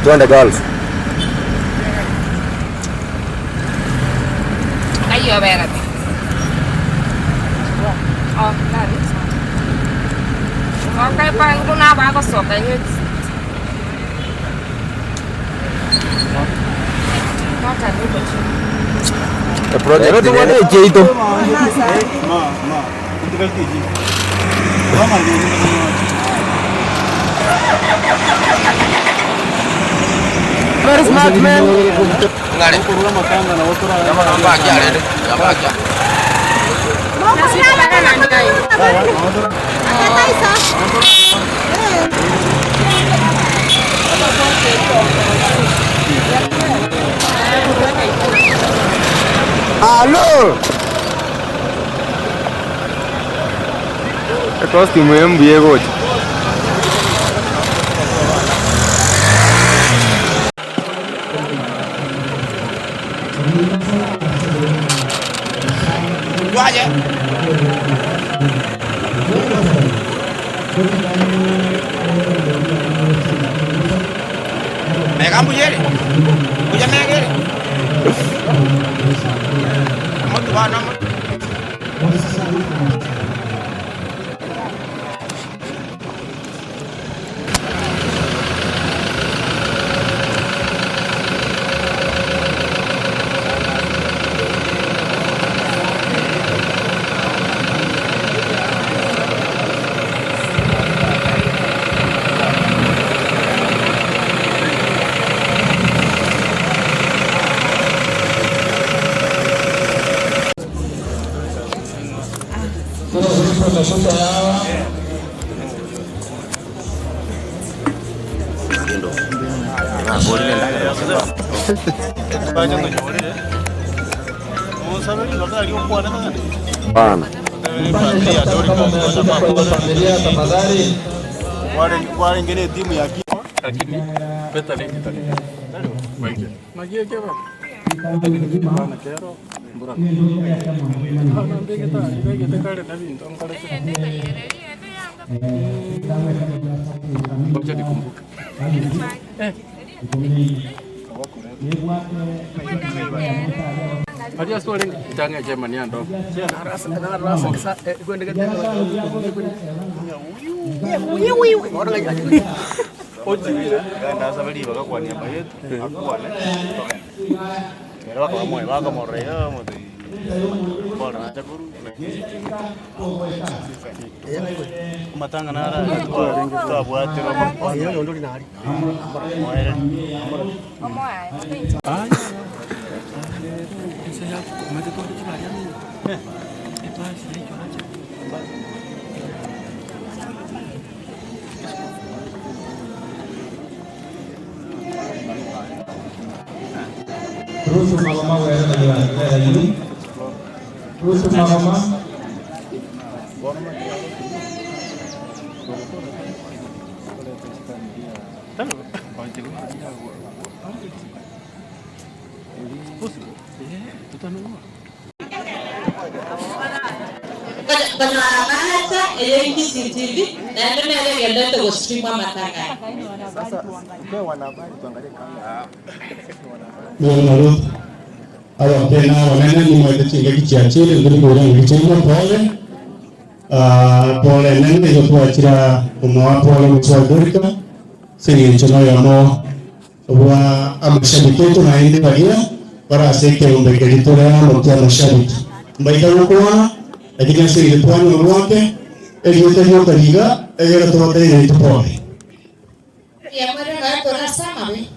Twende golf. Ayo berat. Oh, nari. Okay, pang kuna ba ako so kayo. Project itu mana itu? Very smart man. Enggak ada. Jangan baca deh. Jangan baca. Halo. Across the room, we are good. Aja. Kamu jadi, punya mereka. Kamu tuh mana? Bana. Wale ngine timu ya kitu. Lakini beta leo kitani. Magia kiapa. Bana kero. Mbura. Hana mbege ta, ibege ta kale na bintu amkale. Ngoja nikumbuke. Aja story tanga Germany ando. Na rasa kwenda gani? Uyu. Orang aja. Ojira. Ganda sabali baka kwa niaba yetu. Akuwa ne. Era kwa moyo baka morea moto. Bora acha guru. Matanga nara kwa buat robo. Yo ndo linari. Moera. Ai. Saya mati tu di mana ni? Itu asli cuaca. Terus mama lagi. Terus mama. Allora, appena wanene ni mwete chinge kichiachiri ngiri bora ngichirimo pole nene yo tuachira umwa pole mchagurika sini nchono yamo wa amashabiki yetu na hindi bagia para seke umbeke litore amo kia mashabiki mbaika kwa lakini sisi pwani wake yote yote liga yote yote ni pole ya mara tora sama we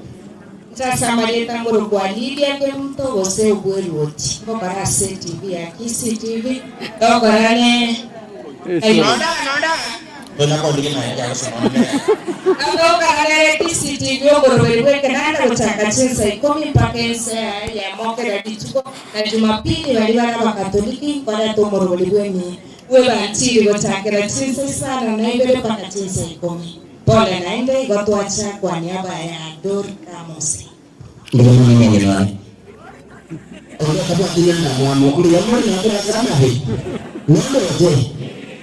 sasa maleta ngoro kwa Lydia ke mto wose ubweruoti kwa barase TV ya Kisi TV kwa barane nonda Dona kwa ndike na ya kusema kwa barane Kisi TV ngoro wewe kana kuchaka chensa ikomi pakensa ya moke na dichuko na Jumapili waliwa na Wakatoliki kwa tomoro wewe ni wewe antiri kuchaka chensa sana na ile paka chensa ikomi pole naende ikotuacha kwa niaba ya Dorka Mose. Ndio maana wale. Kabla kuja na mwana kule ya mwana kuna sana hii. Ndio je.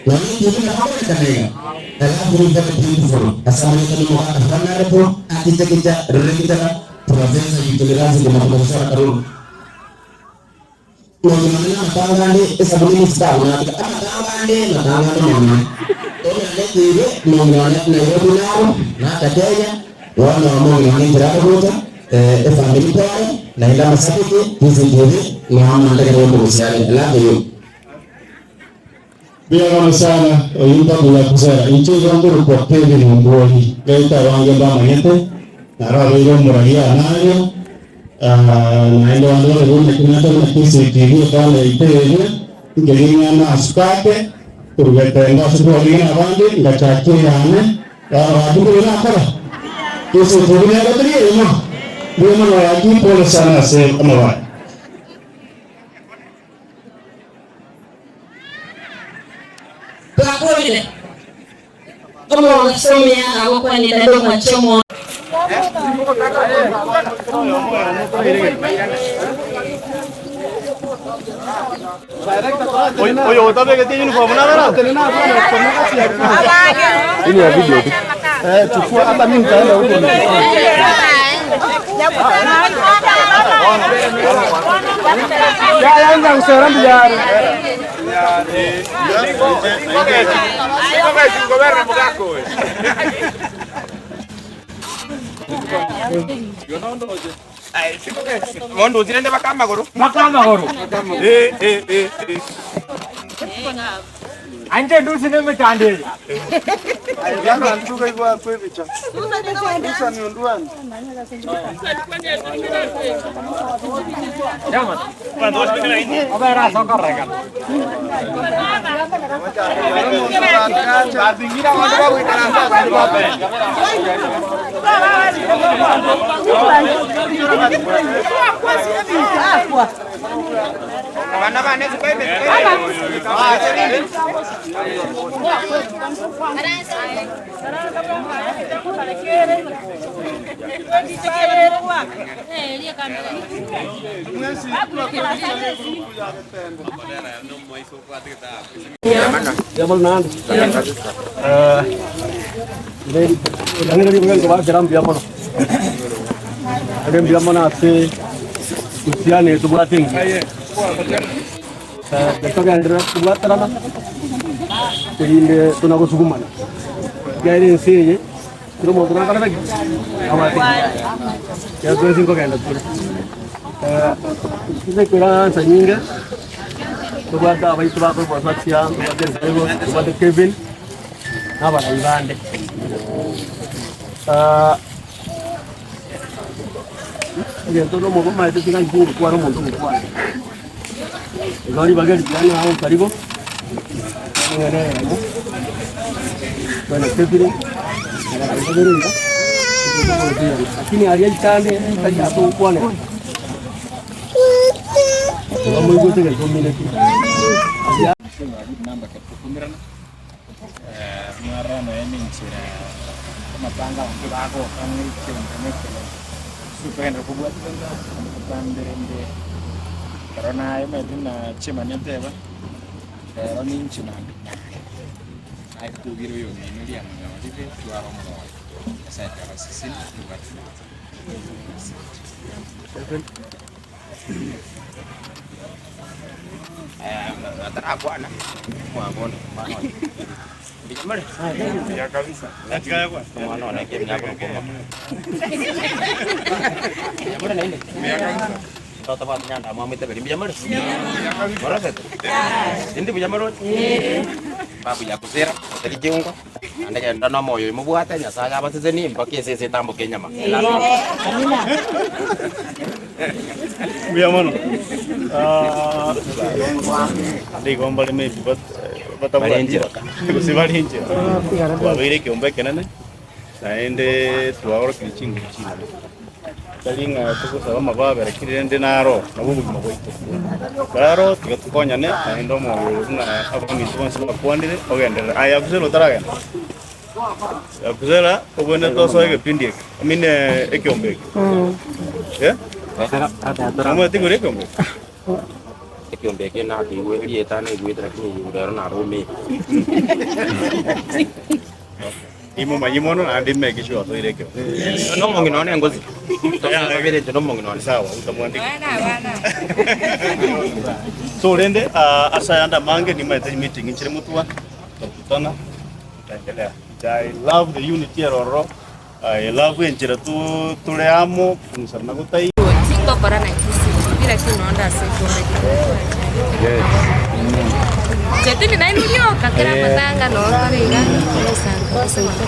Lakini kuna hapo kadang dalam berita beautiful asal itu mau apa itu artinya kita kita proses toleransi dengan masyarakat karun bagaimana tangani sebelum ini sedang tangani mana oleh itu mengenai neurobiolog nah katanya warna mengenai berapa family plan nah dalam satu itu jadi Muhammad dengan berusaha lagi Biar sana oyumpa bila kusera incho zangu kwa pende ni mboli gaita wange ba mayete nara wiro murahia nayo naendo ando runa kinata na kisi TV pale ite ngelinga na askate kurgeta enda sukolina abandi ngachaki yane watu kuna kara kisi TV ne batri ema bima na yaji pole sana se amawa Bakole. Como somia ako kwa ni dado machomo. Oye, otra que tiene uniforme, ¿no? Ini ya video tu. Chukua hata mimi nitaenda huko. Ya yang sekarang biar. Mondo zinaenda makamba goro. Anje ndio sinema tande. Yana antuka hivyo kwa picha. Sasa ni ondoani. Jamaa. Bwana dosh kina hivi. Abara soka rega. Mazingira watu wao itanasa bape. Bana bana sipai usiane itu buat ting. Besok yang buat terama. Jadi ini tunaku sukuman. Jadi sini, terus mau tunang apa lagi? Awal ya dua singkong kan tu. Kita kurang sehingga. Buat apa itu apa buat siang, buat Kevin. Apa Ivan deh. Dia tu mau kemana itu tinggal guru kuar mau tu kuar. Kalau di bagian jalan awak tadi ko, ini ada apa? Banyak sekali. Ada apa dulu ya? Ini area candi tadi aku kuar ni. Kamu ikut ke community? Nambah kepukumiran. Marah ni cira. Matangga untuk aku kami cuma supaya aku buat pandai karena ini na cuma ni apa? Kalau ni cuma aku biru ini dia mengajar di luar rumah. Saya kalau sesin buat. Aku anak, aku ya kabisa. Katika kwa. Mwana na kimi hapo kwa. Mbona nini? Toto pa nyanda mami te beri bijamar. Bora setu. Hindi bijamar. Papi ya kusira, tadi jiungo. Anda kan dana moyo mo buhatnya saya apa sini pakai sese tambo Kenya mah. Biar mana? Di gombal ini buat Valentia. Si Valentia. Wah, ini kiumbe kenan. Nah, ini 2 horas kicing. Jadi nggak tuh sama apa berekir di naro, nabu mau itu. Naro tiga tukonya nih, nah Indo mau apa gitu masuk akuan ini, oke, ayah aku sih lo terakan. Aku sih lah, pokoknya tuh soalnya pindik, amin ekiombe. Ya? Kamu tinggal ekiombe. ekyombeke na kiwe lieta na igwita lakini udaro na rome imo manyimono na ndime kisho to ireke no mongi none ngozi ya vile no mongi none sawa utamwandika bana so rende asayanda mange ni maite meeting nchire mutua tukutana tutaendelea. I love the unity ya Roro. I love enjira tule amo kunisarna gutai tingo para na kisi bila kinaonda sekombe yes jadi na ilio kakira matanga no riga no santo santo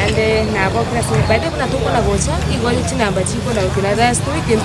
ande na kwa klasi baada kuna tukuna gocha igoli china ambacho kuna rest week